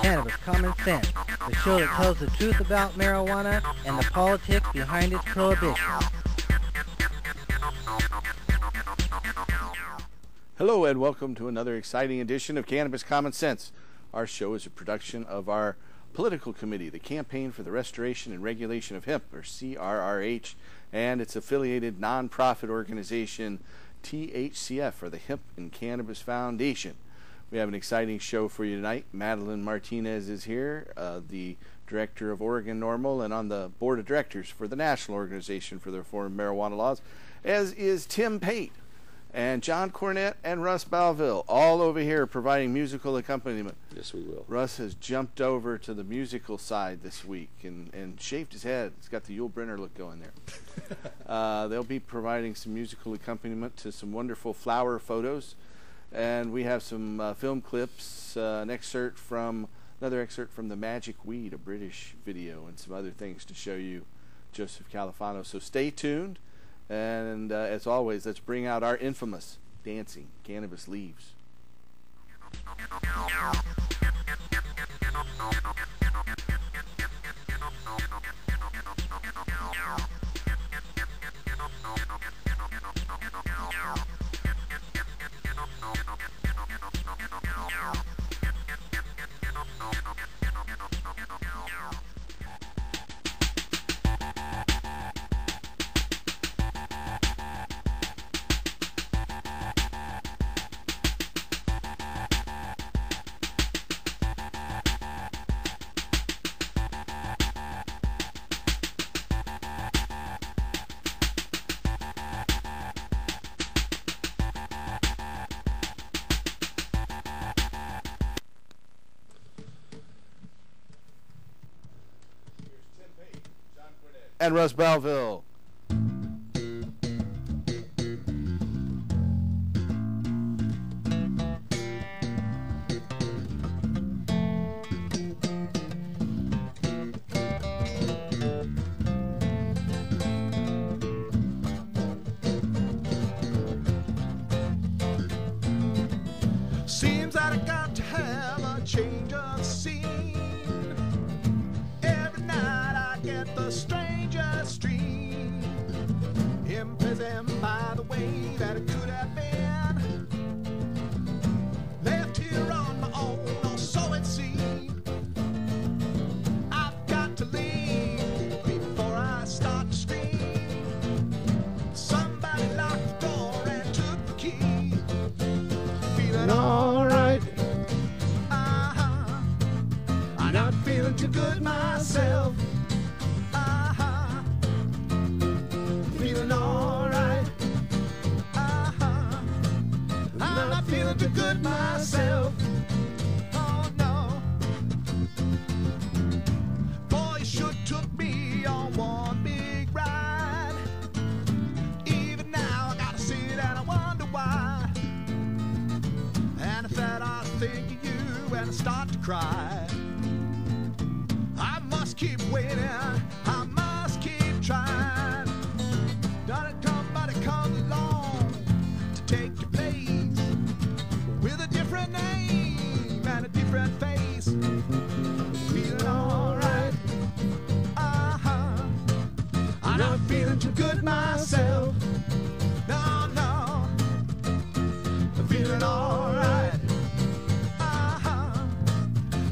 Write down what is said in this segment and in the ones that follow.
Cannabis Common Sense, the show that tells the truth about marijuana and the politics behind its prohibition. Hello and welcome to another exciting edition of Cannabis Common Sense. Our show is a production of our political committee, the Campaign for the Restoration and Regulation of Hemp, or CRRH, and its affiliated nonprofit organization, THCF, or the Hemp and Cannabis Foundation. We have an exciting show for you tonight. Madeline Martinez is here, the director of Oregon NORML and on the board of directors for the National Organization for the Reform of Marijuana Laws, as is Tim Pate and John Cornett and Russ Balville, all over here providing musical accompaniment. Yes, we will. Russ has jumped over to the musical side this week and shaved his head. He's got the Yul Brynner look going there. They'll be providing some musical accompaniment to some wonderful flower photos. And we have some film clips, another excerpt from The Magic Weed, a British video, and some other things to show you Joseph Califano. So stay tuned. And as always, let's bring out our infamous dancing cannabis leaves. And Russ Balville. Seems that I got to have a change of scene. Every night I get the strangest dream. Imprisoned by the way that it could have been. Left here on my own, or so it seemed. I've got to leave before I start to scream. Somebody locked the door and took the key. Feeling alright. I'm not feeling too good myself. Feeling alright. I'm not feeling too good myself. Oh no. Boy, you sure took me on one big ride. Even now I gotta sit and I wonder why. And if that I think of you and I start to cry, I must keep waiting, I must keep trying. Not somebody comes along to take your place with a different name and a different face. Feeling alright. I'm not feeling too good myself. No, no. I'm feeling alright.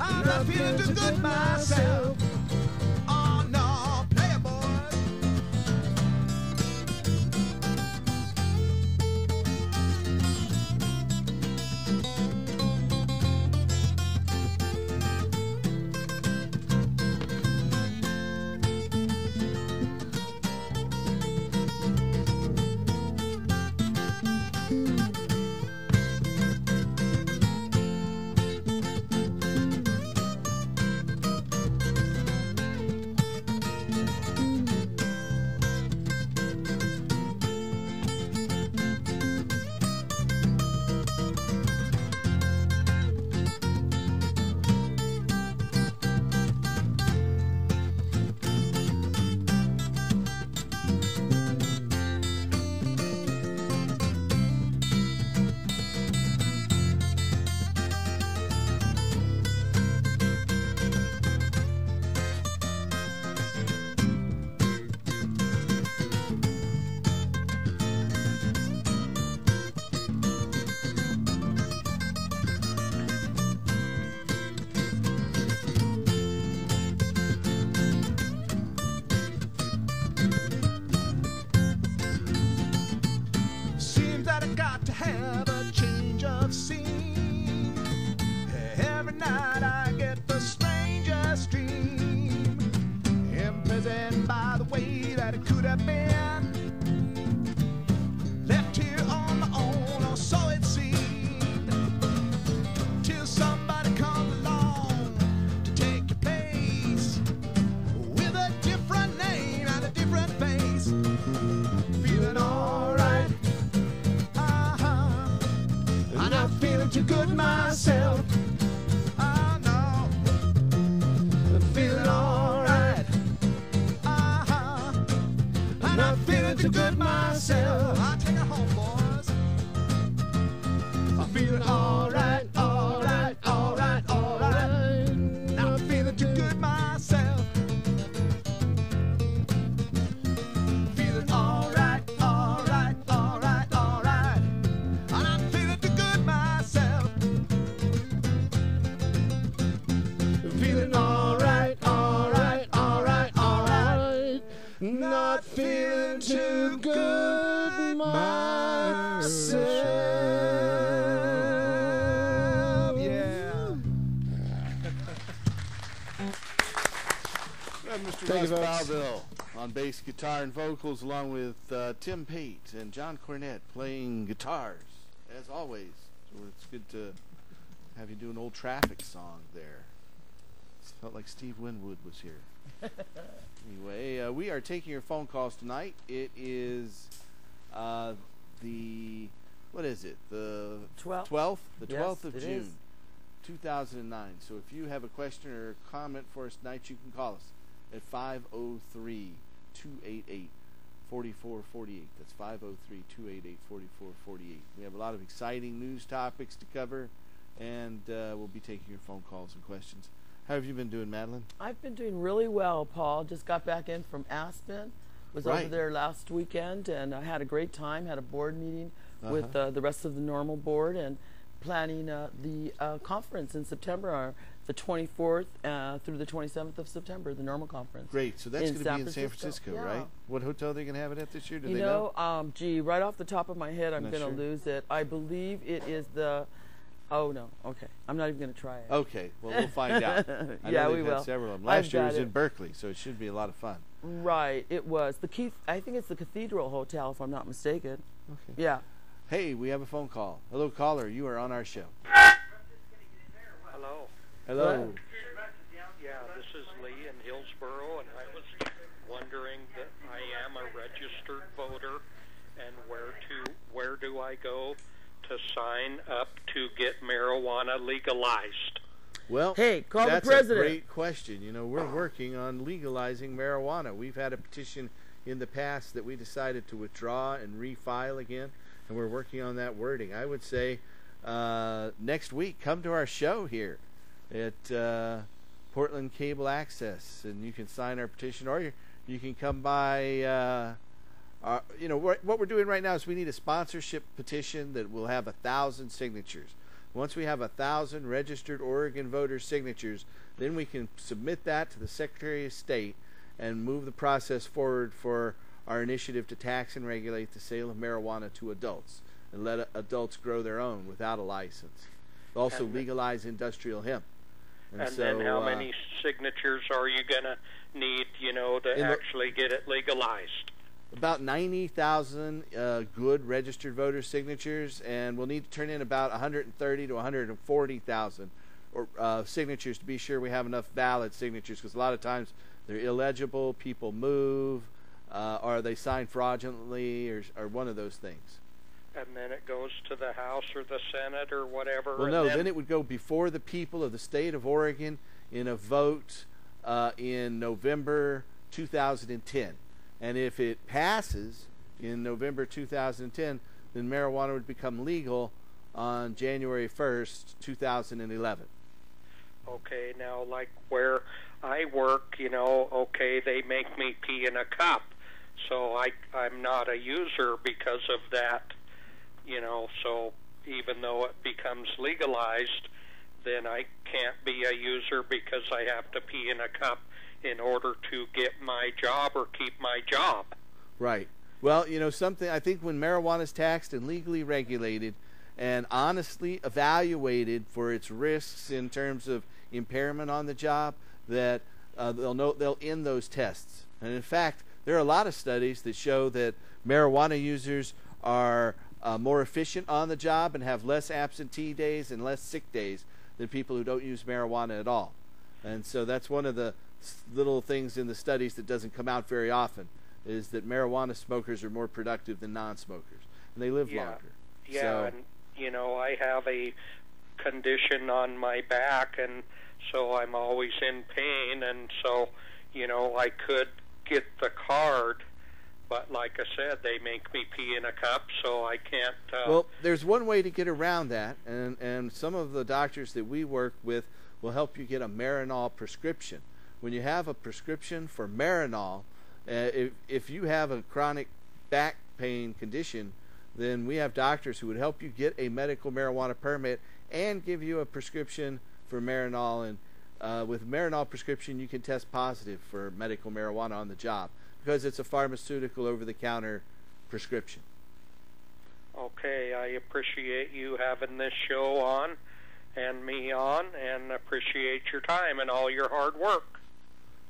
I'm not feeling too good myself. Oh no, play it, boys. it could have been. Left here on my own, or so it seemed, till somebody comes along to take your place with a different name and a different face. Feeling alright, I'm not feeling too good myself. Oh no, I'm feeling alright. I'm not feeling too good myself. I'll take it home, boys. I'm feeling alright, alright, alright, alright. Not feeling too good myself. Feeling alright, alright, alright, alright. I'm not feeling too good myself. Feeling alright, alright, alright, alright. Not feeling too good myself. Yeah. We have Mr. Thank you, Russ folks. Bowville on bass, guitar, and vocals, along with Tim Pate and John Cornett playing guitars, as always. So it's good to have you do an old Traffic song there. It felt like Steve Winwood was here. Anyway, we are taking your phone calls tonight. It is the, what is it? The 12th? The 12th of it June, is. 2009. So if you have a question or comment for us tonight, you can call us at 503-288-4448. That's 503-288-4448. We have a lot of exciting news topics to cover, and we'll be taking your phone calls and questions. How have you been doing, Madeline? I've been doing really well, Paul. Just got back in from Aspen. Was Right. over there last weekend, and I had a great time. Had a board meeting with the rest of the normal board, and planning the conference in September, the 24th through the 27th of September, the normal conference. Great. So that's in going to be in San Francisco, Yeah. right? What hotel are they going to have it at this year? Do You they know, gee, right off the top of my head, I'm Not going to sure. lose it. I believe it is the. Oh no. Okay, I'm not even going to try it. Okay. Well, we'll find out. I Yeah, know we they've had will. several of them. I've Last year got was it. in Berkeley, so it should be a lot of fun. Right. It was the key. I think it's the Cathedral Hotel, if I'm not mistaken. Okay. Yeah. Hey, we have a phone call. Hello, caller. You are on our show. Hello. Hello. Yeah, this is Lee in Hillsboro, and I was wondering that I am a registered voter, and where do I go to sign up to get marijuana legalized? Well, Hey, call the that's president. a great question. You know, we're working on legalizing marijuana. We've had a petition in the past that we decided to withdraw and refile again, and we're working on that wording. I would say next week, come to our show here at Portland Cable Access, and you can sign our petition, or you can come by. You know, what we're doing right now is we need a sponsorship petition that will have 1,000 signatures. Once we have 1,000 registered Oregon voter signatures, then we can submit that to the Secretary of State and move the process forward for our initiative to tax and regulate the sale of marijuana to adults and let adults grow their own without a license. Also legalize industrial hemp. And then how many signatures are you going to need, to actually get it legalized? About 90,000 good registered voter signatures, and we'll need to turn in about 130 to 140,000 signatures to be sure we have enough valid signatures, because a lot of times they're illegible, people move, or they sign fraudulently, or one of those things. And then it goes to the House or the Senate or whatever? Well, no, then it would go before the people of the state of Oregon in a vote in November 2010. And if it passes in November 2010, then marijuana would become legal on January 1st, 2011. Okay, now, like where I work, okay, they make me pee in a cup. So I'm not a user because of that, so even though it becomes legalized, then I can't be a user because I have to pee in a cup in order to get my job or keep my job. Right. Well, something, I think when marijuana is taxed and legally regulated and honestly evaluated for its risks in terms of impairment on the job, that they'll end those tests. And in fact, there are a lot of studies that show that marijuana users are more efficient on the job and have less absentee days and less sick days than people who don't use marijuana at all. And so that's one of the little things in the studies that doesn't come out very often, is that marijuana smokers are more productive than non-smokers, and they live longer. Yeah, so, and I have a condition on my back, and so I'm always in pain, and so I could get the card, but like I said, they make me pee in a cup, so I can't. Well, there's one way to get around that, and some of the doctors that we work with will help you get a Marinol prescription. When you have a prescription for Marinol, if you have a chronic back pain condition, then we have doctors who would help you get a medical marijuana permit and give you a prescription for Marinol. And with Marinol prescription, you can test positive for medical marijuana on the job because it's a pharmaceutical over-the-counter prescription. Okay, I appreciate you having this show on and me on, and appreciate your time and all your hard work.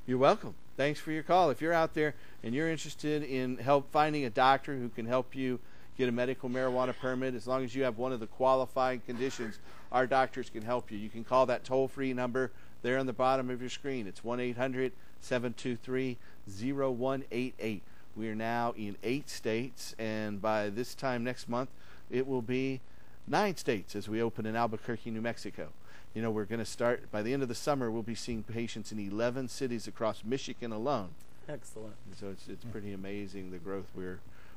You're welcome. Thanks for your call. If you're out there and you're interested in finding a doctor who can help you get a medical marijuana permit, as long as you have one of the qualifying conditions, our doctors can help you. You can call that toll-free number there on the bottom of your screen. It's 1-800-723-0188. We are now in 8 states, and by this time next month, it will be 9 states as we open in Albuquerque, New Mexico. We're going to start, by the end of the summer, we'll be seeing patients in 11 cities across Michigan alone. Excellent. So it's pretty amazing, the growth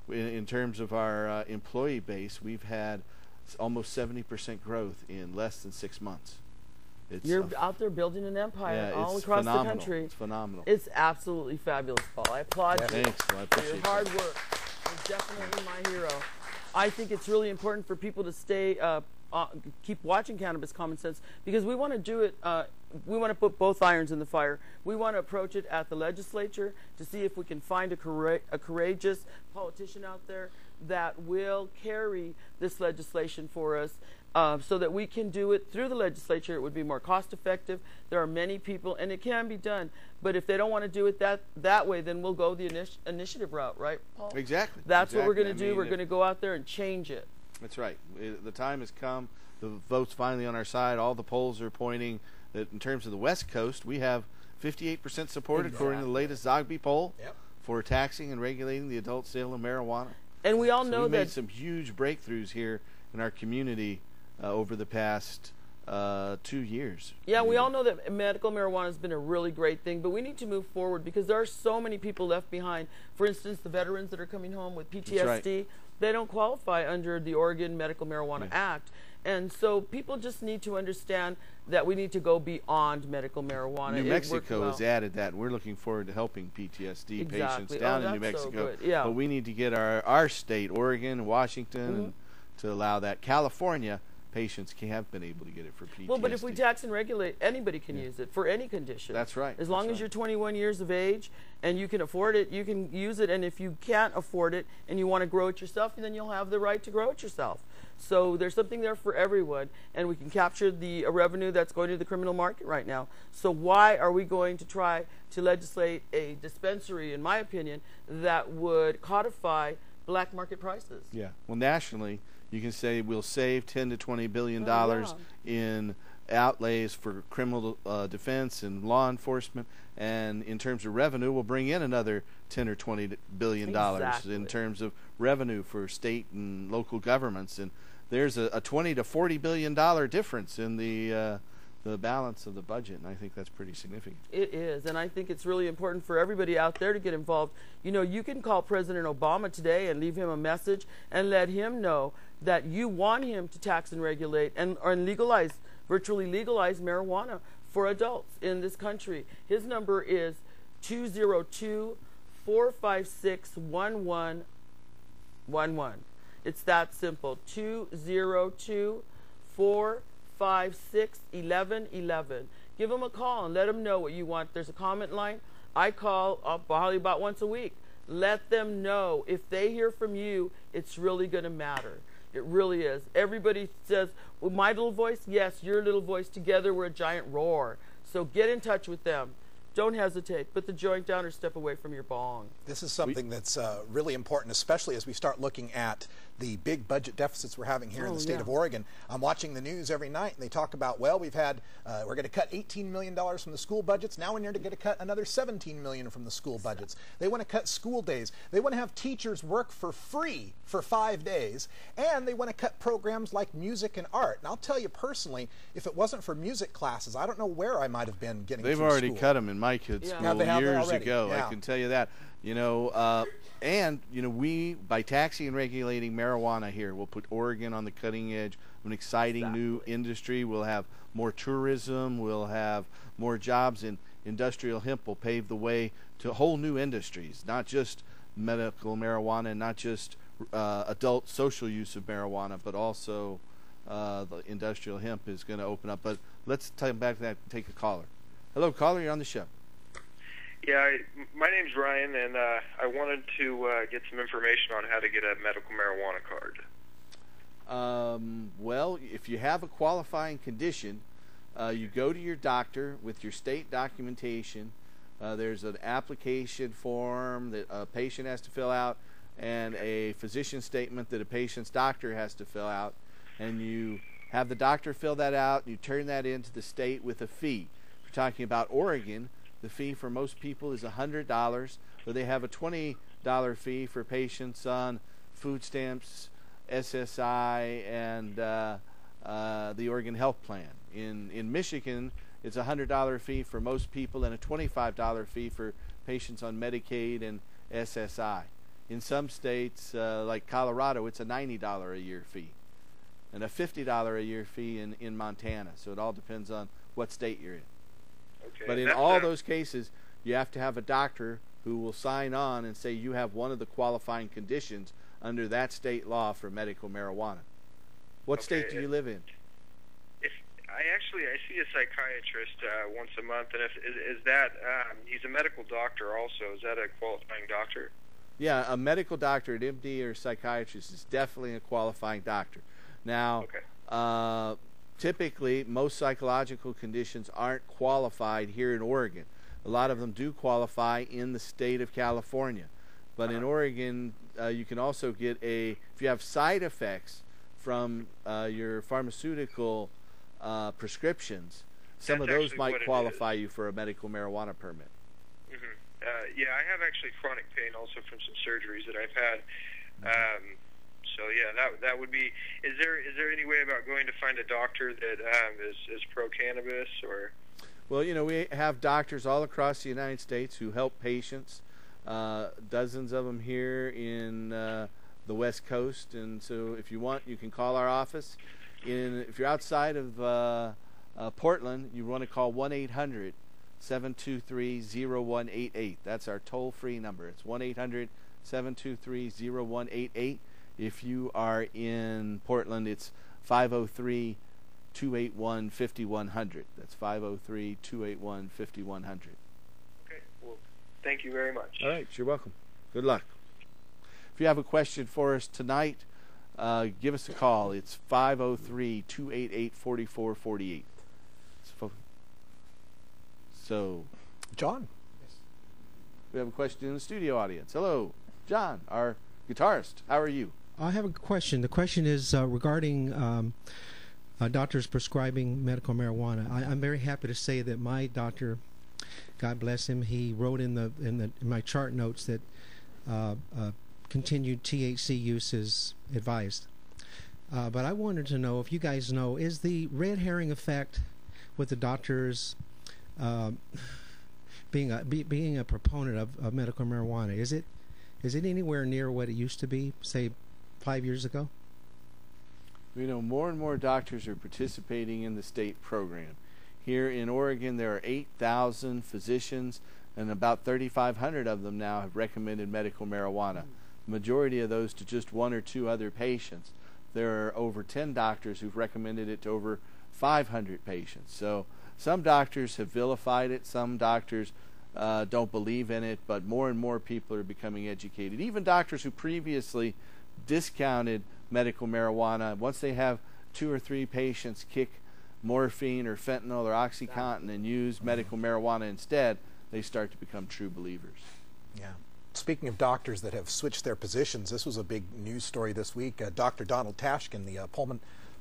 in terms of our employee base. We've had almost 70% growth in less than 6 months. You're out there building an empire all across the country. It's phenomenal. It's absolutely fabulous, Paul. I applaud you Thanks. Well, I for your appreciate hard work. You're definitely my hero. I think it's really important for people to stay, keep watching Cannabis Common Sense, because we want to do it, we want to put both irons in the fire. We want to approach it at the legislature to see if we can find a courageous politician out there that will carry this legislation for us, so that we can do it through the legislature. It would be more cost effective. There are many people, and it can be done, but if they don't want to do it that way, then we'll go the initiative route, right, Paul? Exactly. That's what we're going to do. We're going to go out there and change it. That's right. The time has come. The vote's finally on our side. All the polls are pointing that in terms of the West Coast, we have 58% support according to the latest Zogby poll for taxing and regulating the adult sale of marijuana. And we all know we that made some huge breakthroughs here in our community over the past 2 years. Yeah, we all know that medical marijuana has been a really great thing, but we need to move forward because there are so many people left behind. For instance, the veterans that are coming home with PTSD, they don't qualify under the Oregon Medical Marijuana Act. And so people just need to understand that we need to go beyond medical marijuana. New Mexico has added that. We're looking forward to helping PTSD patients down in New Mexico. So but we need to get our state, Oregon, Washington, to allow that. California, patients have been able to get it for PTSD. Well, but if we tax and regulate, anybody can use it for any condition. That's right. As long as you're 21 years of age and you can afford it, you can use it. And if you can't afford it and you want to grow it yourself, then you'll have the right to grow it yourself. So there's something there for everyone, and we can capture the revenue that's going to the criminal market right now. So why are we going to try to legislate a dispensary, in my opinion, that would codify black market prices? Yeah. Well, nationally, you can say we'll save $10 to $20 billion in outlays for criminal defense and law enforcement, and in terms of revenue, we'll bring in another $10 or $20 billion in terms of revenue for state and local governments. And there's a $20 to $40 billion difference in the balance of the budget, and I think that's pretty significant. It is, and I think it's really important for everybody out there to get involved. You can call President Obama today and leave him a message and let him know that you want him to tax and regulate and legalize, virtually legalize marijuana for adults in this country. His number is 202-456-1111. It's that simple, 202-456-1111. Give him a call and let him know what you want. There's a comment line. I call probably about once a week. Let them know. If they hear from you, it's really going to matter. It really is. Everybody says, well, my little voice, yes, your little voice, together we're a giant roar. So get in touch with them. don't hesitate. Put the joint down or step away from your bong. This is something that's really important, especially as we start looking at the big budget deficits we're having here in the state of Oregon. I'm watching the news every night, and they talk about, well, we're going to cut $18 million from the school budgets. Now we're going to cut another $17 million from the school budgets. They want to cut school days. They want to have teachers work for free for 5 days, and they want to cut programs like music and art. And I'll tell you personally, if it wasn't for music classes, I don't know where I might have been getting They've through already school. cut them in my kids' school years ago. Yeah. I can tell you that. You know, we, by taxing and regulating marijuana here, we'll put Oregon on the cutting edge of an exciting new industry. We'll have more tourism. We'll have more jobs. And industrial hemp will pave the way to whole new industries, not just medical marijuana, and not just adult social use of marijuana, but also the industrial hemp is going to open up. But let's come back to that and take a caller. Hello, caller. You're on the show. Yeah, my name's Ryan, and I wanted to get some information on how to get a medical marijuana card. Well, if you have a qualifying condition, you go to your doctor with your state documentation. There's an application form that a patient has to fill out and a physician statement that a patient's doctor has to fill out. And you have the doctor fill that out, and you turn that into the state with a fee. If you're talking about Oregon, the fee for most people is $100, or they have a $20 fee for patients on food stamps, SSI, and the Oregon Health Plan. In Michigan, it's a $100 fee for most people and a $25 fee for patients on Medicaid and SSI. In some states, like Colorado, it's a $90 a year fee and a $50 a year fee in Montana. So it all depends on what state you're in. Okay. But in all those cases, you have to have a doctor who will sign on and say you have one of the qualifying conditions under that state law for medical marijuana. What state do you live in? I see a psychiatrist once a month, and is that he's a medical doctor also? Is that a qualifying doctor? Yeah, a medical doctor, an MD or psychiatrist, is definitely a qualifying doctor. Now, typically, most psychological conditions aren't qualified here in Oregon. A lot of them do qualify in the state of California. But in Oregon, you can also get if you have side effects from your pharmaceutical prescriptions, some of those might qualify you for a medical marijuana permit. Yeah, I have actually chronic pain also from some surgeries that I've had. So yeah, that would be. Is there any way about going to find a doctor that is pro cannabis or? Well, we have doctors all across the United States who help patients. Dozens of them here in the West Coast, and so if you want, you can call our office. If you're outside of Portland, you want to call 1-800-723-0188. That's our toll-free number. It's 1-800-723-0188. If you are in Portland, it's 503-281-5100. That's 503-281-5100. Okay, well, thank you very much. All right, you're welcome. Good luck. If you have a question for us tonight, give us a call. It's 503-288-4448. So, John. We have a question in the studio audience. Hello, John, our guitarist. How are you? I have a question. The question is regarding doctors prescribing medical marijuana. I'm very happy to say that my doctor, God bless him, he wrote in my chart notes that continued THC use is advised. But I wanted to know if you guys know, is the red herring effect with the doctors being a proponent of medical marijuana, is it anywhere near what it used to be, say 5 years ago? More and more doctors are participating in the state program. Here in Oregon, there are 8,000 physicians, and about 3,500 of them now have recommended medical marijuana. The majority of those to just one or two other patients. There are over 10 doctors who've recommended it to over 500 patients. So some doctors have vilified it, some doctors don't believe in it, but more and more people are becoming educated. Even doctors who previously discounted medical marijuana, once they have 2 or 3 patients kick morphine or fentanyl or OxyContin and use medical marijuana instead, they start to become true believers. Yeah. Speaking of doctors that have switched their positions, this was a big news story this week. Dr. Donald Tashkin, the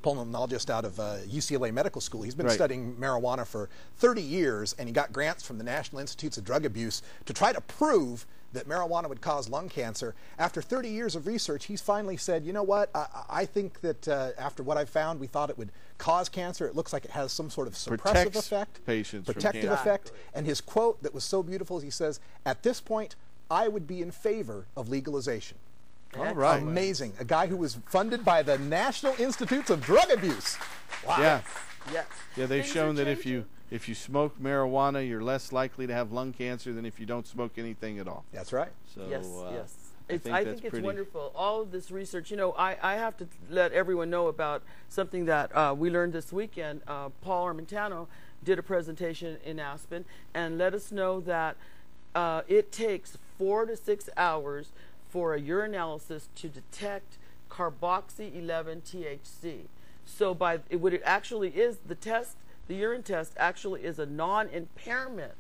pulmonologist out of UCLA Medical School, he's been studying marijuana for 30 years, and he got grants from the National Institutes of Drug Abuse to try to prove that marijuana would cause lung cancer. After 30 years of research, he's finally said, you know what, I think that after what I've found, we thought it would cause cancer. It looks like it has some sort of suppressive effect, protective effect. And his quote that was so beautiful is he says, at this point, I would be in favor of legalization. All right. Amazing. A guy who was funded by the National Institutes of Drug Abuse. Wow. Yeah. Yes. Yeah, they've shown that if you smoke marijuana, you're less likely to have lung cancer than if you don't smoke anything at all. That's right. So, yes, yes. I think it's wonderful. All of this research, you know, I have to let everyone know about something that we learned this weekend. Paul Armentano did a presentation in Aspen and let us know that it takes 4 to 6 hours for a urinalysis to detect carboxy-11 THC. So what it actually is, the urine test actually is a non-impairment.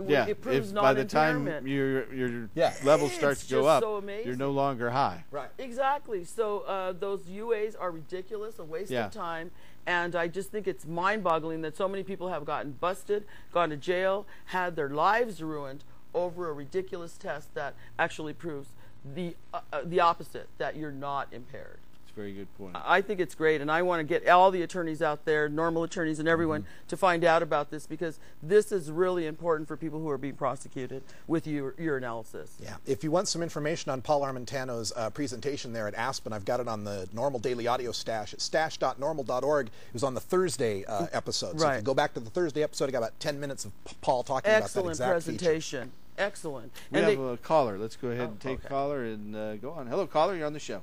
Yeah, it proves by the time non-impairment. your levels start to go up, so amazing. you're no longer high. Right. Exactly. So those UAs are ridiculous, a waste of time. And I just think it's mind-boggling that so many people have gotten busted, gone to jail, had their lives ruined over a ridiculous test that actually proves the opposite, that you're not impaired. It's a very good point. I think it's great, and I want to get all the attorneys out there, normal attorneys and everyone, to find out about this, because this is really important for people who are being prosecuted with urinalysis. Yeah. If you want some information on Paul Armentano's presentation there at Aspen, I've got it on the Normal Daily Audio Stash at stash.normal.org. It was on the Thursday episode. So if you go back to the Thursday episode, I got about 10 minutes of Paul talking about that exact Excellent presentation. Excellent. We have a caller. Let's go ahead and take caller and go on. Hello, caller. You're on the show.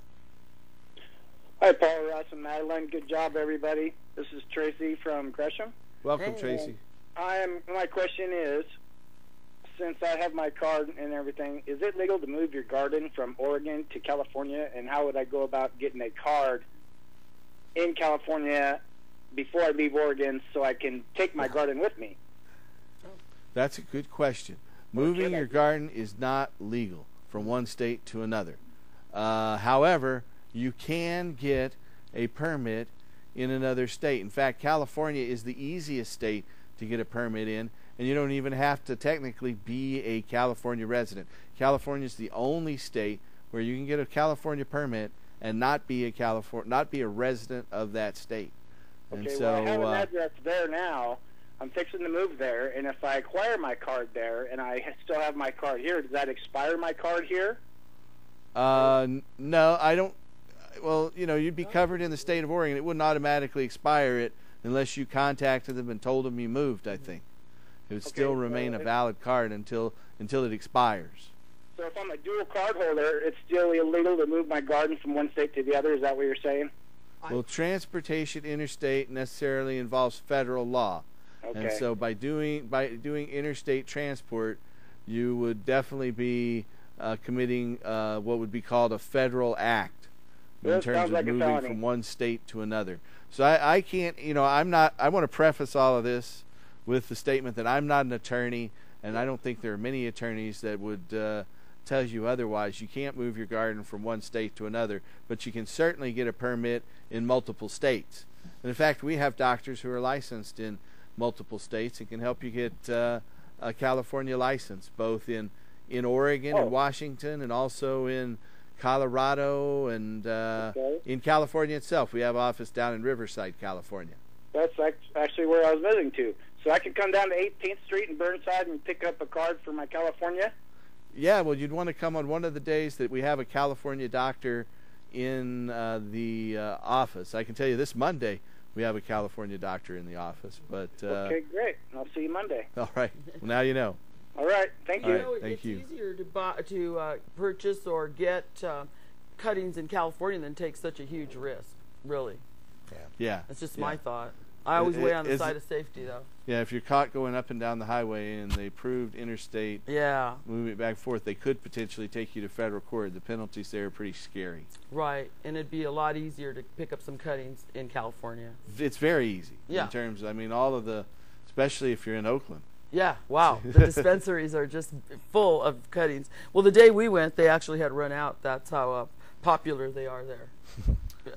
Hi, Paul, Ross, and Madeline. Good job, everybody. This is Tracy from Gresham. Welcome, Tracy. My question is, since I have my card and everything, is it legal to move your garden from Oregon to California? And how would I go about getting a card in California before I leave Oregon so I can take my garden with me? That's a good question. Moving your garden is not legal from one state to another. However, you can get a permit in another state. In fact, California is the easiest state to get a permit in, and you don't even have to technically be a California resident. California is the only state where you can get a California permit and not be a resident of that state. Okay, and so, well, I have an address there now. I'm fixing to move there, and if I acquire my card there and I still have my card here, does that expire my card here? No, I don't. Well, you know, you'd be covered in the state of Oregon. It wouldn't automatically expire it unless you contacted them and told them you moved, I think. It would still remain a valid card until it expires. So if I'm a dual card holder, it's still illegal to move my garden from one state to the other? Is that what you're saying? Well, transportation interstate necessarily involves federal law. Okay. And so by doing interstate transport, you would definitely be committing what would be called a federal act in terms of moving from one state to another. So I can't, you know, I want to preface all of this with the statement that I'm not an attorney, and I don't think there are many attorneys that would tell you otherwise. You can't move your garden from one state to another, but you can certainly get a permit in multiple states. And in fact, we have doctors who are licensed in multiple states and can help you get a California license, both in Oregon and Washington, and also in Colorado and in California itself. We have an office down in Riverside, California. That's actually where I was moving to. So I could come down to 18th Street in Burnside and pick up a card for my California? Yeah, well, you'd want to come on one of the days that we have a California doctor in the office. I can tell you this Monday we have a California doctor in the office. But okay, great. I'll see you Monday. All right. Well, now you know. All right. Thank you. Right, thank you. It's easier to purchase or get cuttings in California than take such a huge risk, really. Yeah. That's just my thought. I always weigh on the side of safety, though. Yeah, if you're caught going up and down the highway and they proved interstate, moving it back and forth, they could potentially take you to federal court. The penalties there are pretty scary. Right, and it'd be a lot easier to pick up some cuttings in California. It's very easy. Yeah. In terms, I mean, all of the, especially if you're in Oakland. Yeah, wow. The dispensaries are just full of cuttings. Well, the day we went, they actually had run out. That's how popular they are there.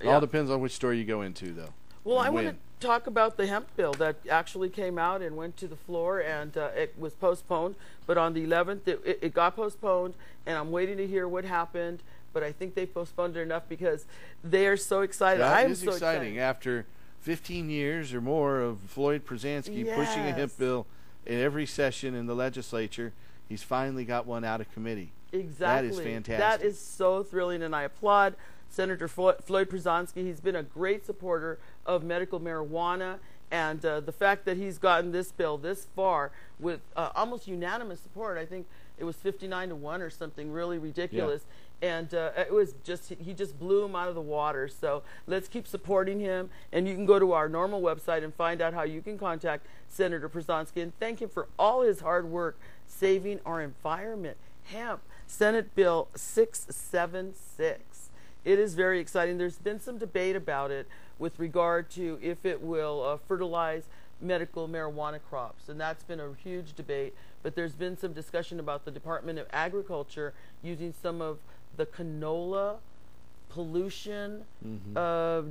It all depends on which store you go into, though. Well, I want to talk about the hemp bill that actually came out and went to the floor, and it was postponed. But on the 11th, it got postponed, and I'm waiting to hear what happened. But I think they postponed it enough because they are so excited. It is exciting. After 15 years or more of Floyd Przansky pushing a hemp bill in every session in the legislature, he's finally got one out of committee. Exactly. That is fantastic. That is so thrilling, and I applaud Senator Floyd Przansky. He's been a great supporter of medical marijuana, and the fact that he's gotten this bill this far with almost unanimous support. I think it was 59-1 or something really ridiculous. Yeah. And it was just, he just blew him out of the water. So let's keep supporting him. And you can go to our normal website and find out how you can contact Senator Przansky and thank him for all his hard work saving our environment. Hemp, Senate Bill 676. It is very exciting. There's been some debate about it with regard to if it will fertilize medical marijuana crops, and that's been a huge debate. But there's been some discussion about the Department of Agriculture using some of the canola pollution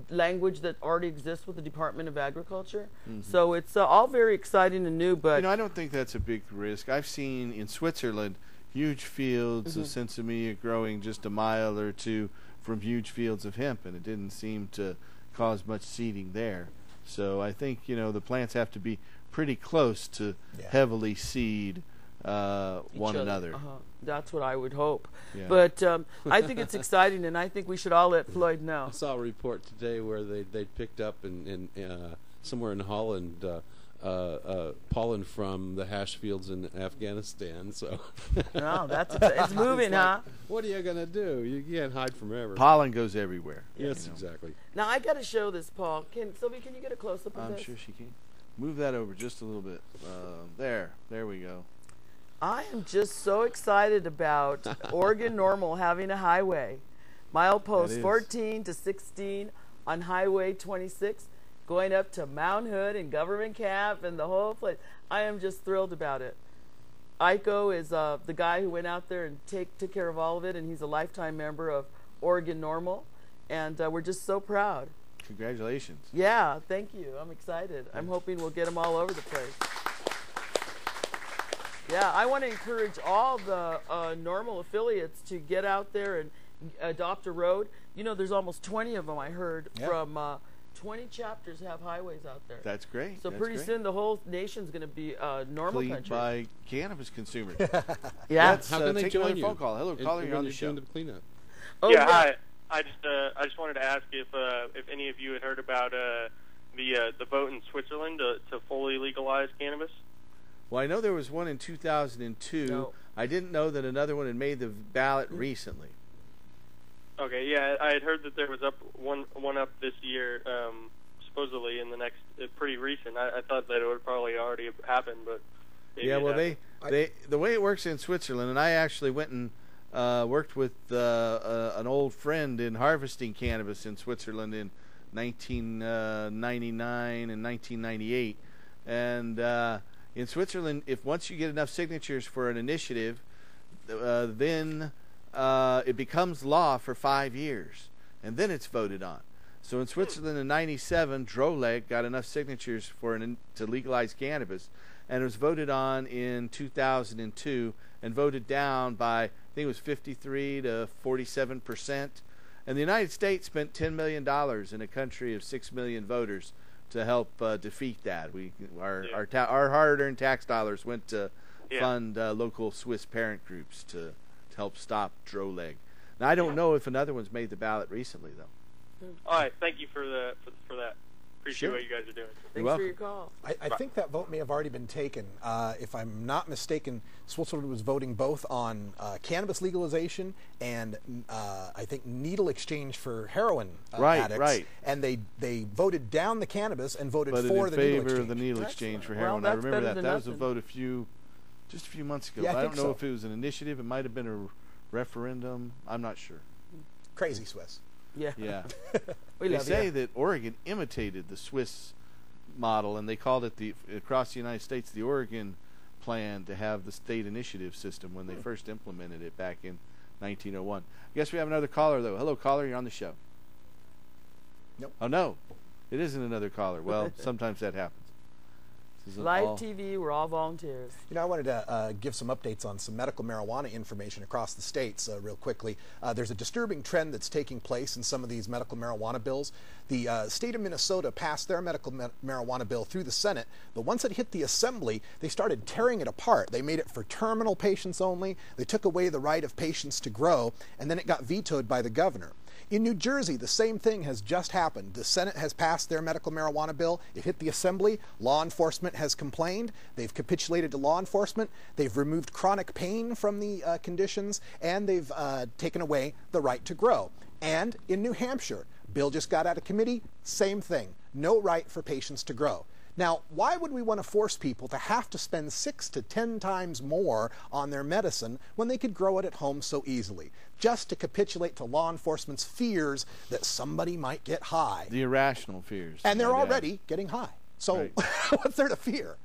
language that already exists with the Department of Agriculture. So it's all very exciting and new. But I don't think that's a big risk. I've seen in Switzerland huge fields of sensimilla growing just a mile or two from huge fields of hemp, and it didn't seem to cause much seeding there. So I think the plants have to be pretty close to heavily seed one another. That's what I would hope. Yeah. But I think it's exciting, and I think we should all let Floyd know. I saw a report today where they picked up in somewhere in Holland pollen from the hash fields in Afghanistan. So no, it's moving, huh? What are you gonna do? You can't hide from ever. Pollen goes everywhere. Yes, exactly. Now I got to show this, Paul. Sylvie, can you get a close up of this? I'm sure she can. Move that over just a little bit. There we go. I am just so excited about Oregon Normal having a highway. Milepost 14 to 16 on Highway 26, going up to Mount Hood and Government Camp and the whole place. I am just thrilled about it. Iko is the guy who went out there and took care of all of it, and he's a lifetime member of Oregon Normal, and we're just so proud. Congratulations. Yeah, thank you. I'm excited. I'm hoping we'll get them all over the place. Yeah, I want to encourage all the Normal affiliates to get out there and adopt a road. There's almost 20 of them, I heard, from 20 chapters have highways out there. That's great. So pretty soon the whole nation's going to be normal cleaned country. By cannabis consumers. Yeah. How can they join you? Phone call. Hello, caller, you're on the show. The cleanup. Oh, yeah, hi. I just wanted to ask if any of you had heard about the vote in Switzerland to fully legalize cannabis. Well, I know there was one in 2002. No. I didn't know that another one had made the ballot recently. Okay, yeah, I had heard that there was one up this year, supposedly in the next, pretty recent. I thought that it would probably already have happened, but yeah, well, the way it works in Switzerland, and I actually went and worked with an old friend in harvesting cannabis in Switzerland in 1999 and 1998, and in Switzerland, if once you get enough signatures for an initiative, then it becomes law for 5 years, and then it's voted on. So in Switzerland in '97, Droleg got enough signatures to legalize cannabis, and it was voted on in 2002 and voted down by, I think it was 53 to 47%. And the United States spent $10 million in a country of 6 million voters to help defeat that. Our hard-earned tax dollars went to fund local Swiss parent groups to help stop Droleg. Now I don't know if another one's made the ballot recently, though. All right, thank you for that. Appreciate what you guys are doing. Thanks for your call. I think that vote may have already been taken. If I'm not mistaken, Switzerland was voting both on cannabis legalization and I think needle exchange for heroin addicts. Right. And they voted down the cannabis and voted for the needle exchange. In favor of the needle exchange for heroin. I remember that. That was a vote just a few months ago. Yeah, I don't know if it was an initiative. It might have been a referendum. I'm not sure. Crazy Swiss. Yeah. They say that Oregon imitated the Swiss model, and they called it across the United States the Oregon plan to have the state initiative system when they first implemented it back in 1901. I guess we have another caller, though. Hello, caller. You're on the show. Nope. Oh, no. It isn't another caller. Well, sometimes that happens. Live TV, we're all volunteers. You know, I wanted to give some updates on some medical marijuana information across the states real quickly. There's a disturbing trend that's taking place in some of these medical marijuana bills. The state of Minnesota passed their medical marijuana bill through the Senate, but once it hit the Assembly, they started tearing it apart. They made it for terminal patients only. They took away the right of patients to grow, and then it got vetoed by the governor. In New Jersey, the same thing has just happened. The Senate has passed their medical marijuana bill. It hit the Assembly. Law enforcement has complained. They've capitulated to law enforcement. They've removed chronic pain from the conditions, and they've taken away the right to grow. And in New Hampshire, bill just got out of committee, same thing. No right for patients to grow. Now, why would we want to force people to have to spend 6 to 10 times more on their medicine when they could grow it at home so easily? Just to capitulate to law enforcement's fears that somebody might get high. The irrational fears. And they're already getting high. So Right. what's there to fear?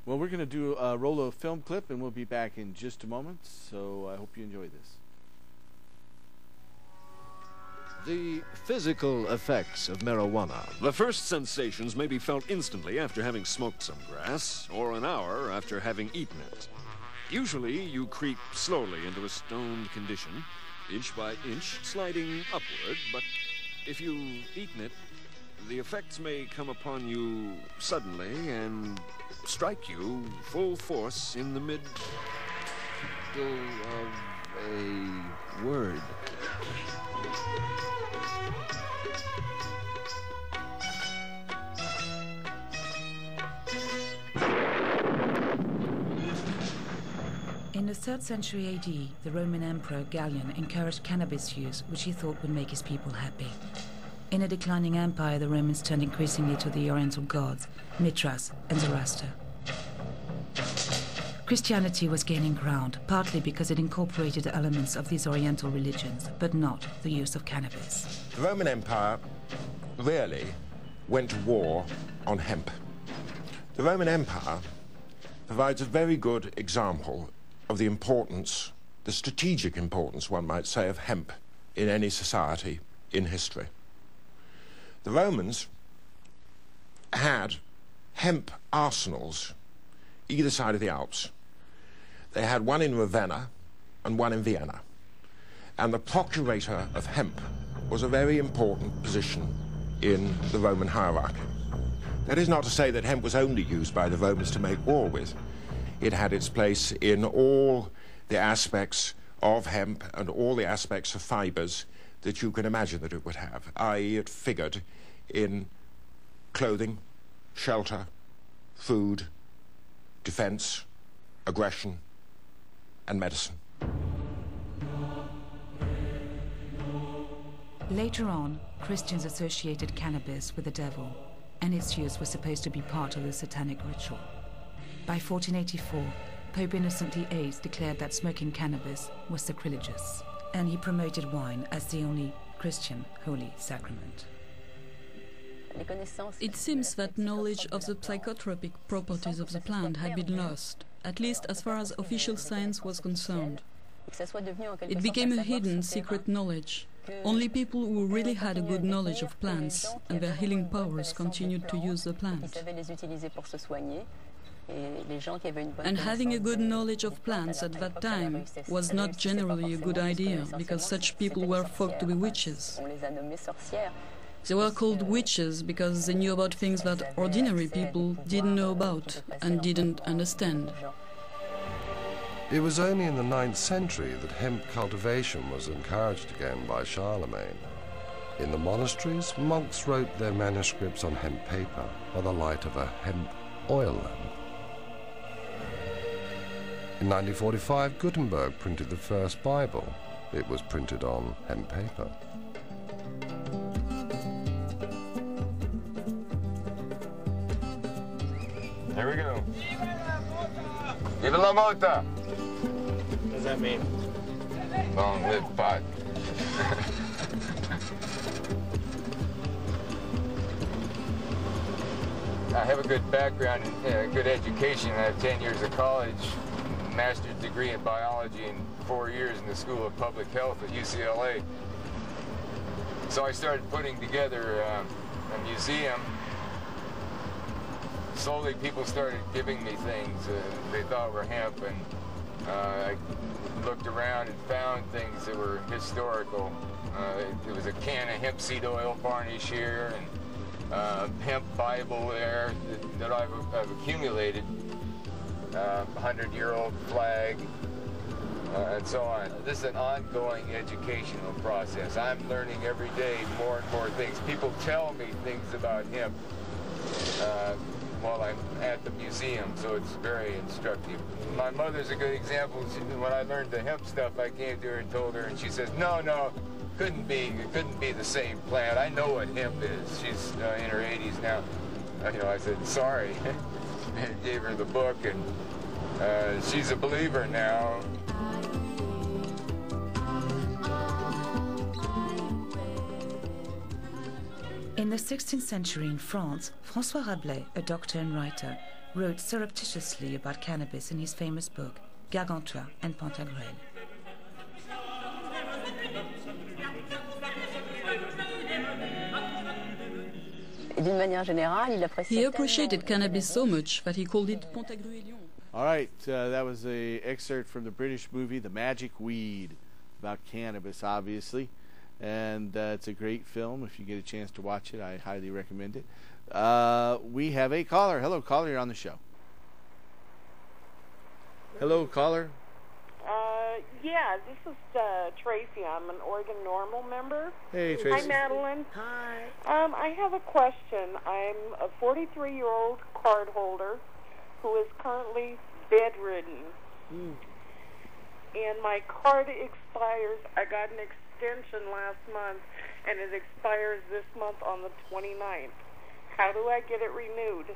Well, we're going to do a roll of film clip, and we'll be back in just a moment. So I hope you enjoy this. The physical effects of marijuana. The first sensations may be felt instantly after having smoked some grass, or an hour after having eaten it. Usually, you creep slowly into a stoned condition, inch by inch, sliding upward, but if you've eaten it, the effects may come upon you suddenly and strike you full force in the middle of a word. In the 3rd century AD, the Roman Emperor Gallian encouraged cannabis use, which he thought would make his people happy. In a declining empire, the Romans turned increasingly to the Oriental gods, Mithras and Zoroaster. Christianity was gaining ground, partly because it incorporated elements of these Oriental religions, but not the use of cannabis. The Roman Empire really went to war on hemp. The Roman Empire provides a very good example of the importance, the strategic importance, one might say, of hemp in any society in history. The Romans had hemp arsenals either side of the Alps. They had one in Ravenna and one in Vienna. And the procurator of hemp was a very important position in the Roman hierarchy. That is not to say that hemp was only used by the Romans to make war with. It had its place in all the aspects of hemp and all the aspects of fibers that you can imagine that it would have, i.e. it figured in clothing, shelter, food, defense, aggression, and medicine. Later on, Christians associated cannabis with the devil, and its use was supposed to be part of the satanic ritual. By 1484, Pope Innocent VIII declared that smoking cannabis was sacrilegious, and he promoted wine as the only Christian holy sacrament. It seems that knowledge of the psychotropic properties of the plant had been lost, at least as far as official science was concerned. It became a hidden, secret knowledge. Only people who really had a good knowledge of plants and their healing powers continued to use the plant. And having a good knowledge of plants at that time was not generally a good idea, because such people were thought to be witches. They were called witches because they knew about things that ordinary people didn't know about and didn't understand. It was only in the 9th century that hemp cultivation was encouraged again by Charlemagne. In the monasteries, monks wrote their manuscripts on hemp paper by the light of a hemp oil lamp. In 1945, Gutenberg printed the first Bible. It was printed on hemp paper. Here we go. Viva la Mota! What does that mean? Long live pot. I have a good background and good education. I have 10 years of college, master's degree in biology, and 4 years in the School of Public Health at UCLA. So I started putting together a museum. Slowly people started giving me things they thought were hemp, and I looked around and found things that were historical. There was a can of hemp seed oil varnish here, and hemp Bible there that I've accumulated, 100-year-old flag, and so on. This is an ongoing educational process. I'm learning every day more and more things. People tell me things about hemp while I'm at the museum, so it's very instructive. My mother's a good example. When I learned the hemp stuff, I came to her and told her, and she says, no, it couldn't be the same plant. I know what hemp is. She's in her 80s now. I said, sorry. And gave her the book, and she's a believer now. In the 16th century in France, François Rabelais, a doctor and writer, wrote surreptitiously about cannabis in his famous book, Gargantua and Pantagruel. He appreciated cannabis so much that he called it Pantagruelion. All right, that was an excerpt from the British movie The Magic Weed, about cannabis, obviously. And it's a great film. If you get a chance to watch it, I highly recommend it. We have a caller. Hello, caller. You're on the show. Hello, caller. Yeah, this is Tracy. I'm an Oregon Normal member. Hey, Tracy. Hi, Madeline. Hi. I have a question. I'm a 43-year-old card holder who is currently bedridden. And my card expires. I got an extension last month, and it expires this month on the 29th. How do I get it renewed?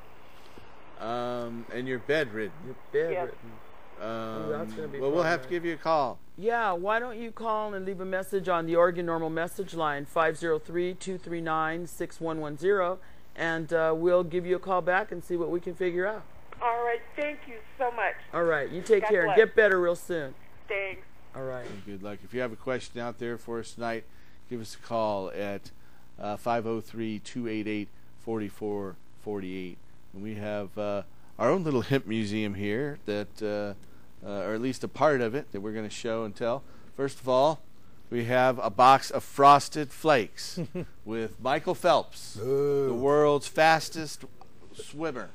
And you're bedridden. You're bedridden. Yes. That's gonna be well, we'll have to fun, give you a call. Yeah, why don't you call and leave a message on the Oregon Normal message line, 503-239-6110, and we'll give you a call back and see what we can figure out. All right, thank you so much. All right, you take God care bless. and get better real soon. Thanks. All right. Good luck. If you have a question out there for us tonight, give us a call at 503-288-4448. And we have our own little hemp museum here that, or at least a part of it, that we're going to show and tell. First of all, we have a box of Frosted Flakes with Michael Phelps, the world's fastest swimmer,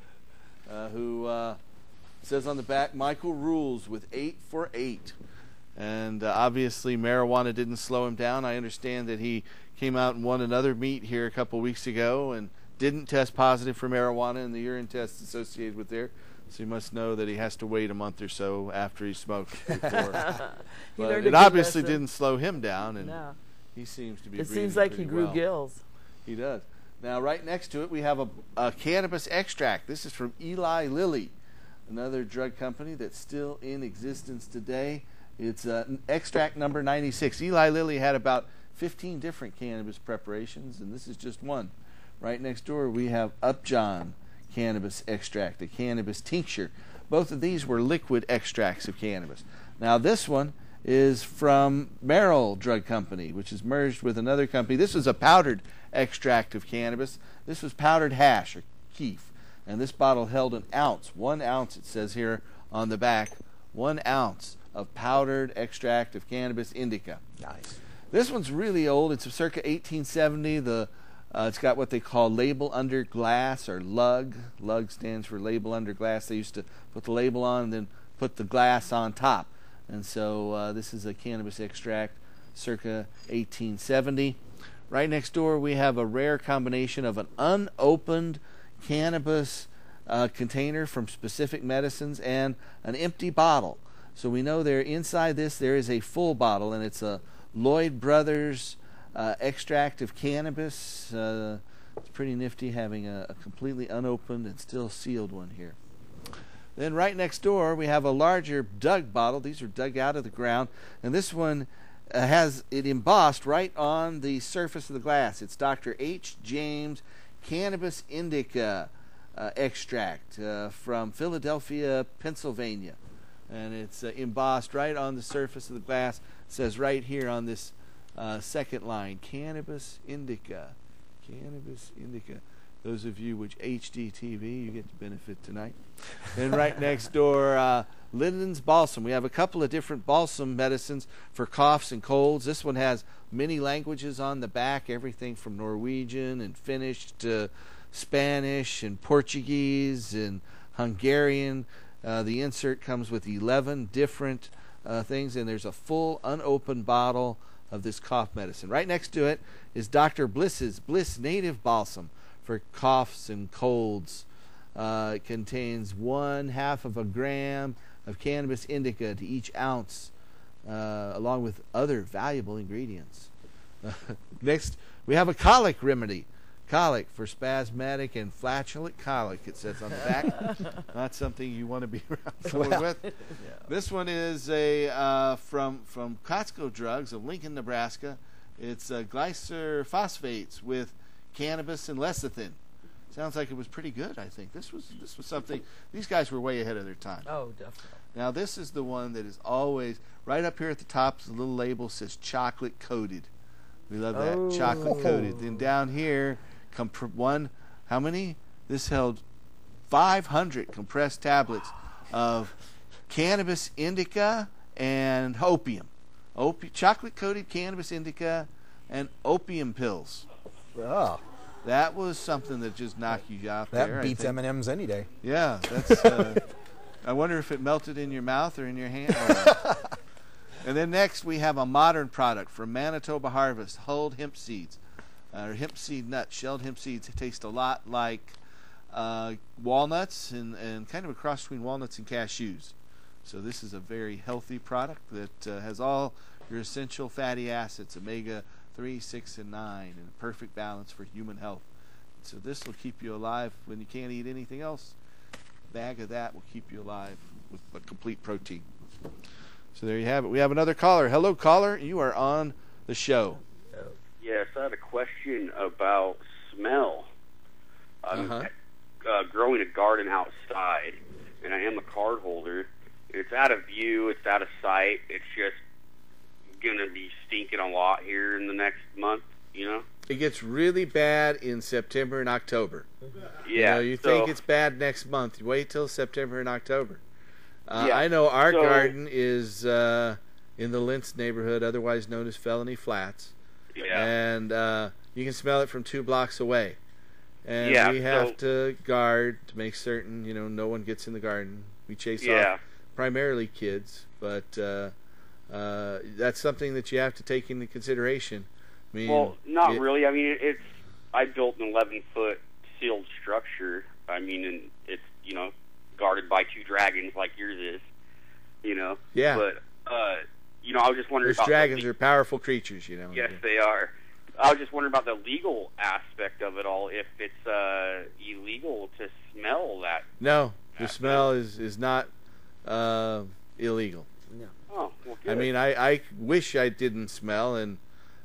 who says on the back, Michael rules with 8 for 8. And obviously marijuana didn't slow him down. I understand that he came out and won another meet here a couple weeks ago and didn't test positive for marijuana in the urine tests associated with there. So you must know that he has to wait a month or so after he smoked before. But it obviously didn't slow him down, and he seems to be breathing seems like he grew well. gills. He does. Now, right next to it, we have a cannabis extract. This is from Eli Lilly, another drug company that's still in existence today. It's extract number 96. Eli Lilly had about 15 different cannabis preparations, and this is just one. Right next door, we have Upjohn cannabis extract, a cannabis tincture. Both of these were liquid extracts of cannabis. Now, this one is from Merrill Drug Company, which is merged with another company. This was a powdered extract of cannabis. This was powdered hash, or keef. And this bottle held an ounce, 1 ounce, it says here on the back, 1 ounce of powdered extract of cannabis indica. Nice. This one's really old. It's circa 1870. It's got what they call label under glass, or lug. Lug stands for label under glass. They used to put the label on and then put the glass on top. And so this is a cannabis extract circa 1870. Right next door we have a rare combination of an unopened cannabis container from Specific Medicines and an empty bottle. So we know there inside this there is a full bottle, and it's a Lloyd Brothers extract of cannabis. It's pretty nifty having a completely unopened and still sealed one here. Then right next door we have a larger dug bottle. These are dug out of the ground, and this one has it embossed right on the surface of the glass. It's Dr. H. James Cannabis Indica. extract from Philadelphia, Pennsylvania. And it's embossed right on the surface of the glass. It says right here on this second line, Cannabis Indica. Cannabis Indica. Those of you which HDTV, you get the benefit tonight. And right next door, Linden's Balsam. We have a couple of different balsam medicines for coughs and colds. This one has many languages on the back, everything from Norwegian and Finnish to Spanish and Portuguese and Hungarian. The insert comes with 11 different things, and there's a full unopened bottle of this cough medicine. Right next to it is Dr. Bliss's Bliss Native Balsam for coughs and colds. It contains 1/2 gram of cannabis indica to each ounce, along with other valuable ingredients. Next, we have a colic remedy. Colic for spasmodic and flatulent colic, it says on the back. Not something you want to be around someone with. Yeah. This one is a from Costco Drugs of Lincoln, Nebraska. It's glycerphosphates with cannabis and lecithin. Sounds like it was pretty good, I think. This was something, these guys were way ahead of their time. Oh, definitely. Now, this is the one that is always, right up here at the top, the little label says chocolate coated. We love that, chocolate coated. Then down here, how many? This held 500 compressed tablets of cannabis indica and opium. Chocolate coated cannabis indica and opium pills. Oh. That was something that just knocked you out there. That beats M&M's any day. Yeah, that's. I wonder if it melted in your mouth or in your hand. And then next we have a modern product from Manitoba Harvest, hulled hemp seeds, or hemp seed nuts. Shelled hemp seeds taste a lot like walnuts and kind of a cross between walnuts and cashews. So this is a very healthy product that has all your essential fatty acids, omega-3, 6, and 9, in a perfect balance for human health. So this will keep you alive when you can't eat anything else. A bag of that will keep you alive with a complete protein. So there you have it. We have another caller. Hello, caller. You are on the show. Yes, I had a question about smell. I'm growing a garden outside, and I am a card holder. It's out of view. It's out of sight. It's just going to be stinking a lot here in the next month, you know? It gets really bad in September and October. Yeah. You think it's bad next month. You wait till September and October. I know our garden is in the Lentz neighborhood, otherwise known as Felony Flats. Yeah. And you can smell it from 2 blocks away. And we have to guard to make certain, no one gets in the garden. We chase off primarily kids, but that's something that you have to take into consideration. I mean, well, not really. I mean, I built an 11-foot sealed structure. I mean, and it's, guarded by 2 dragons like yours is, Yeah. But, I was just wondering about... Those dragons are powerful creatures, Yes, they are. I was just wondering about the legal aspect of it all, if it's illegal to smell that. No, the smell is not illegal. No. Oh, well, good. I mean, I wish I didn't smell, and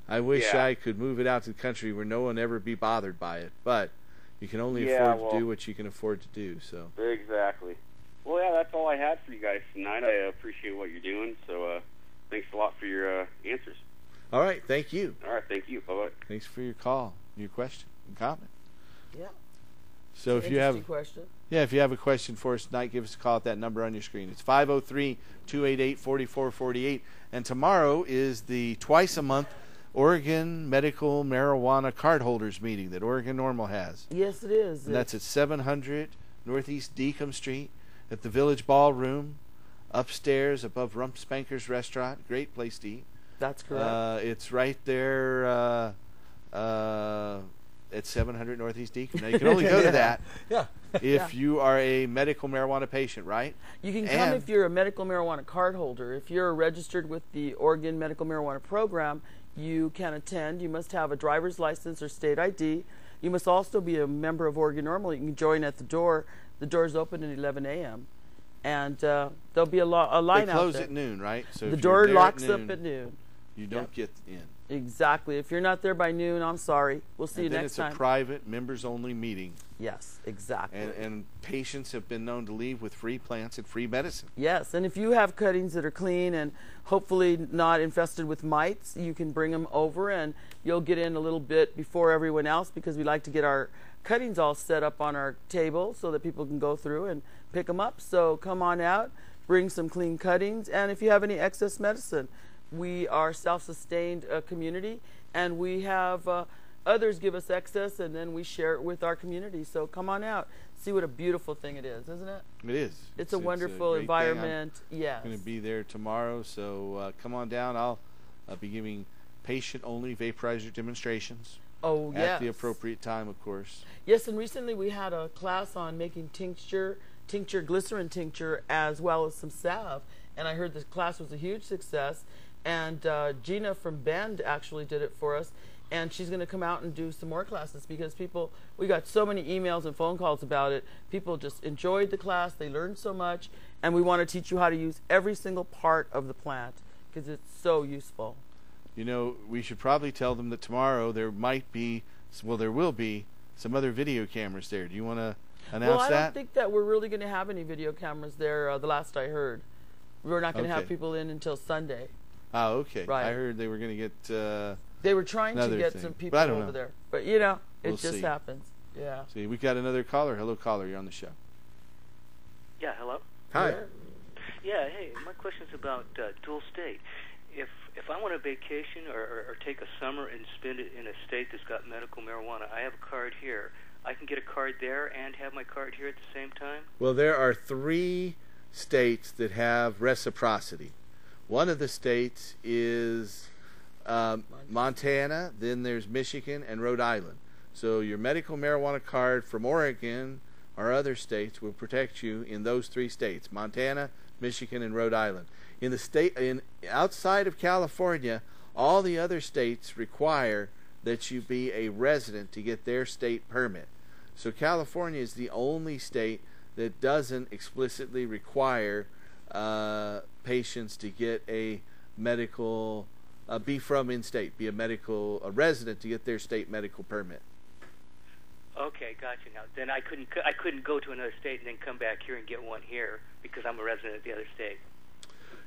I wish I could move it out to the country where no one ever be bothered by it. But you can only afford to do what you can afford to do. So exactly. Well, yeah, that's all I had for you guys tonight. I appreciate what you're doing. So thanks a lot for your answers. All right, thank you. All right, thank you. Bye-bye. Thanks for your call, your question, and comment. Yeah. So if you have question. Yeah, if you have a question for us tonight, give us a call at that number on your screen. It's 503-288-4448. And tomorrow is the twice-a-month Oregon Medical Marijuana Cardholders Meeting that Oregon Normal has. Yes, it is. And that's at 700 Northeast Deacom Street at the Village Ballroom, upstairs above Rump Spanker's Restaurant. Great place to eat. That's correct. It's right there at 700 Northeast Deacon. Now, you can only go to that if you are a medical marijuana patient, right? You can come if you're a medical marijuana card holder. If you're registered with the Oregon Medical Marijuana Program, you can attend. You must have a driver's license or state ID. You must also be a member of Oregon Normal. You can join at the door. The doors open at 11 a.m. And there'll be a line out there. They close at noon, right? So the door locks up at noon. You don't get in. Exactly. If you're not there by noon, I'm sorry. We'll see you next time. It's a private, members-only meeting. Yes, exactly. And patients have been known to leave with free plants and free medicine. Yes, and if you have cuttings that are clean and hopefully not infested with mites, you can bring them over and you'll get in a little bit before everyone else, because we like to get our cuttings all set up on our table so that people can go through and pick them up. So come on out, bring some clean cuttings, and if you have any excess medicine, we are self-sustained community, and we have others give us excess, and then we share it with our community. So come on out, see what a beautiful thing it is, isn't it? It is. It's a wonderful environment. Yes. I'm going to be there tomorrow, so come on down. I'll be giving patient-only vaporizer demonstrations. Oh, yes. At the appropriate time, of course. Yes, and recently we had a class on making tincture, glycerin tincture, as well as some salve, and I heard the class was a huge success. And Gina from Bend actually did it for us, and she's going to come out and do some more classes, because we got so many emails and phone calls about it. People just enjoyed the class, they learned so much, and we want to teach you how to use every single part of the plant, because it's so useful. You know, we should probably tell them that tomorrow there might be, well, there will be some other video cameras there. Do you want to announce that? Well, I don't think that we're really going to have any video cameras there, the last I heard. We're not going to have people in until Sunday. Oh, okay. Right. I heard they were going to get they were trying to get some people over there. But, you know, it just happens. Yeah. See, we've got another caller. Hello, caller. You're on the show. Yeah, hello? Hi. Yeah, hey, my question's about dual state. If I want a vacation or take a summer and spend it in a state that's got medical marijuana, I have a card here. I can get a card there and have my card here at the same time? Well, there are 3 states that have reciprocity. One of the states is Montana, then there's Michigan and Rhode Island. So your medical marijuana card from Oregon or other states will protect you in those 3 states, Montana, Michigan, and Rhode Island. In the state, outside of California, all the other states require that you be a resident to get their state permit. So California is the only state that doesn't explicitly require patients to get a medical, be from in-state, be a resident to get their state medical permit. Okay, gotcha. Now, then I couldn't go to another state and then come back here and get one here because I'm a resident of the other state.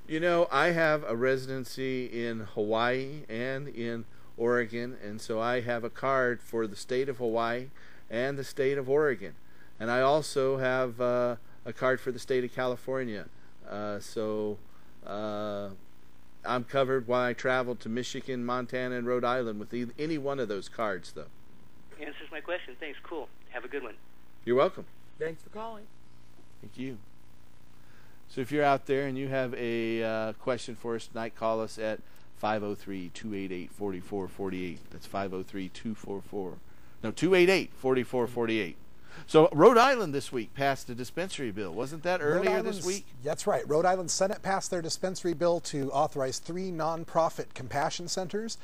You know, I have a residency in Hawaii and in Oregon, and so I have a card for the state of Hawaii and the state of Oregon. And I also have a card for the state of California. So I'm covered while I travel to Michigan, Montana, and Rhode Island with any one of those cards, though. Answers my question. Thanks. Cool. Have a good one. You're welcome. Thanks for calling. Thank you. So if you're out there and you have a question for us tonight, call us at 503-288-4448. That's 288-4448. So Rhode Island this week passed a dispensary bill. Wasn't that earlier this week? That's right. Rhode Island Senate passed their dispensary bill to authorize 3 nonprofit compassion centers.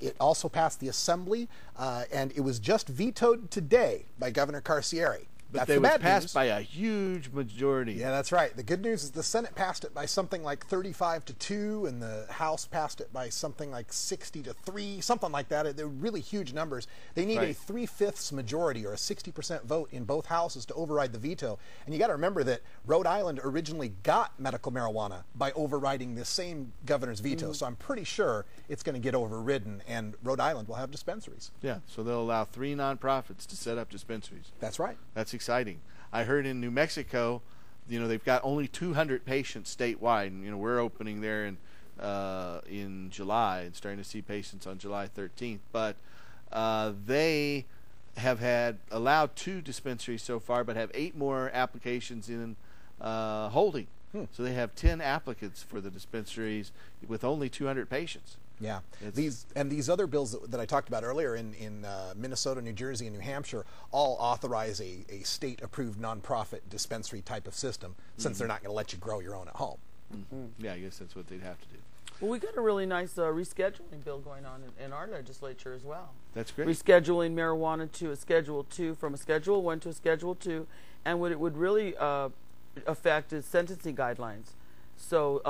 It also passed the Assembly, and it was just vetoed today by Governor Carcieri. But they was passed by a huge majority. Yeah, that's right. The good news is the Senate passed it by something like 35-2, and the House passed it by something like 60-3, something like that. They're really huge numbers. They need a 3/5 majority or a 60% vote in both houses to override the veto. And you got to remember that Rhode Island originally got medical marijuana by overriding the same governor's veto. So I'm pretty sure it's going to get overridden, and Rhode Island will have dispensaries. Yeah, so they'll allow 3 nonprofits to set up dispensaries. That's right. That's exciting. I heard in New Mexico, you know, they've got only 200 patients statewide, and you know we're opening there in July and starting to see patients on July 13th. But they have allowed 2 dispensaries so far, but have 8 more applications in holding. So they have 10 applicants for the dispensaries with only 200 patients. Yeah, these other bills that I talked about earlier in Minnesota, New Jersey, and New Hampshire all authorize a state-approved nonprofit dispensary type of system, since they're not going to let you grow your own at home. Yeah, I guess that's what they'd have to do. Well, we got a really nice rescheduling bill going on in our legislature as well. That's great. Rescheduling marijuana to a Schedule 2 from a Schedule 1 to a Schedule 2, and what it would really affect is sentencing guidelines. So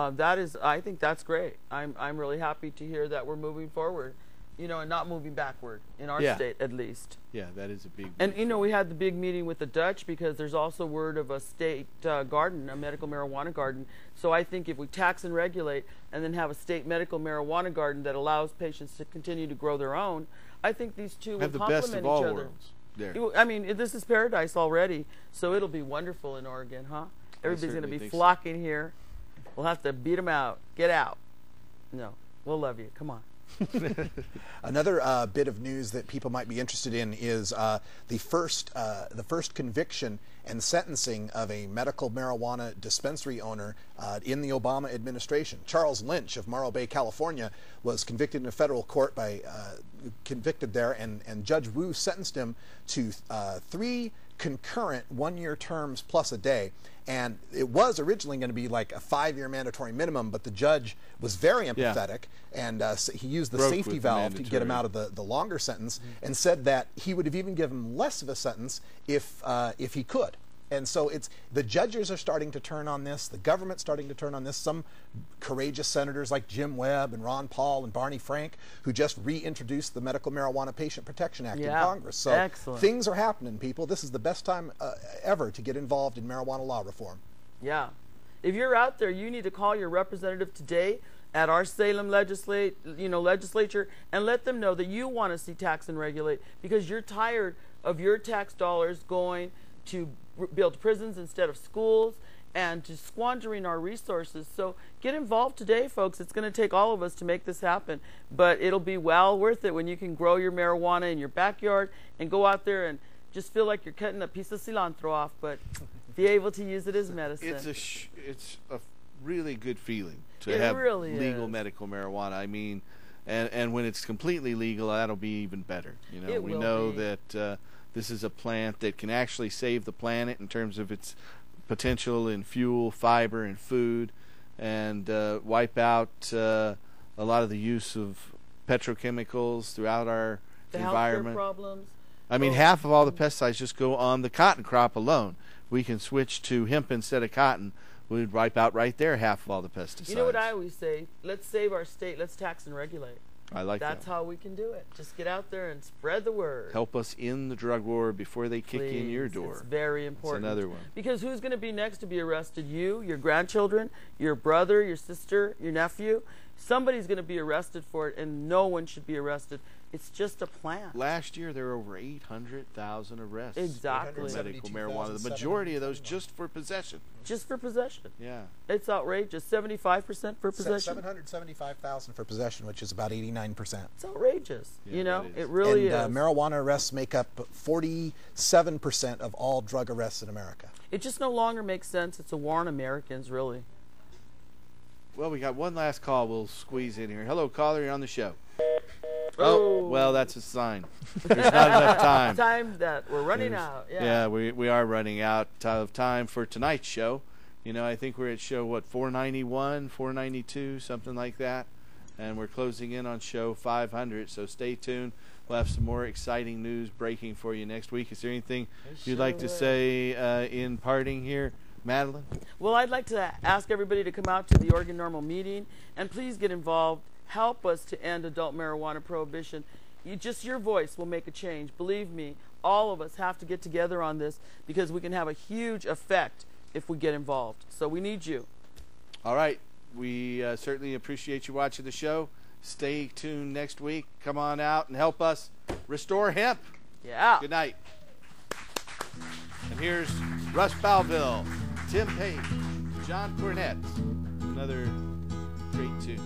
I think that's great. I'm really happy to hear that we're moving forward, you know, and not moving backward in our state at least. Yeah, that is a big. And you know, we had the big meeting with the Dutch because there's also word of a state garden, a medical marijuana garden. So I think if we tax and regulate and then have a state medical marijuana garden that allows patients to continue to grow their own, I think these two will complement each other. Worlds. There. I mean, this is paradise already, so it'll be wonderful in Oregon, huh? Everybody's going to be flocking here. We'll have to beat them out. Get out. No, we'll love you. Come on. Another bit of news that people might be interested in is the first conviction and sentencing of a medical marijuana dispensary owner in the Obama administration. Charles Lynch of Morro Bay, California, was convicted in a federal court convicted there, and Judge Wu sentenced him to 3 concurrent 1-year terms plus a day. And it was originally going to be like a 5-year mandatory minimum, but the judge was very empathetic, and he used the safety valve to get him out of the longer sentence, and said that he would have even given him less of a sentence if he could. And so the judges are starting to turn on this, the government's starting to turn on this. Some courageous senators like Jim Webb and Ron Paul and Barney Frank, who just reintroduced the Medical Marijuana Patient Protection Act in Congress. So things are happening, people. This is the best time ever to get involved in marijuana law reform. Yeah. If you're out there, you need to call your representative today at our Salem legislature and let them know that you want to see tax and regulate, because you're tired of your tax dollars going to build prisons instead of schools and to squandering our resources. So get involved today, folks. It's going to take all of us to make this happen, but it'll be well worth it when you can grow your marijuana in your backyard and go out there and just feel like you're cutting a piece of cilantro off, but be able to use it as medicine. It's a really good feeling to have legal medical marijuana. I mean, and when it's completely legal, that'll be even better. You know, we know that this is a plant that can actually save the planet in terms of its potential in fuel, fiber, and food, and wipe out a lot of the use of petrochemicals throughout our environment. Healthcare problems. I mean, half of all the pesticides just go on the cotton crop alone. We can switch to hemp instead of cotton. We'd wipe out right there half of all the pesticides. You know what I always say? Let's save our state. Let's tax and regulate. I like that. That's how we can do it. Just get out there and spread the word. Help us in the drug war before they kick in your door. It's very important. It's another one. Because who's going to be next to be arrested? You, your grandchildren, your brother, your sister, your nephew. Somebody's going to be arrested for it, and no one should be arrested. It's just a plant. Last year, there were over 800,000 arrests exactly. for medical marijuana. The majority of those just for possession. Just for possession. Yeah. It's outrageous. 75% for possession. 775,000 for possession, which is about 89%. It's outrageous. Yeah, you know, it really is. Marijuana arrests make up 47% of all drug arrests in America. It just no longer makes sense. It's a war on Americans, really. Well, we got one last call we'll squeeze in here. Hello, caller. You're on the show. Oh, well, that's a sign. There's not enough time. Time that we're running out. Yeah, we are running out of time for tonight's show. You know, I think we're at show, 491, 492, something like that. And we're closing in on show 500, so stay tuned. We'll have some more exciting news breaking for you next week. Is there anything you'd like to say in parting here, Madeline? Well, I'd like to ask everybody to come out to the Oregon Normal meeting, and please get involved. Help us to end adult marijuana prohibition. Just your voice will make a change. Believe me, all of us have to get together on this because we can have a huge effect if we get involved. So we need you. All right. We certainly appreciate you watching the show. Stay tuned next week. Come on out and help us restore hemp. Yeah. Good night. And here's Russ Balville, Tim Page, John Cornett. Another great tune.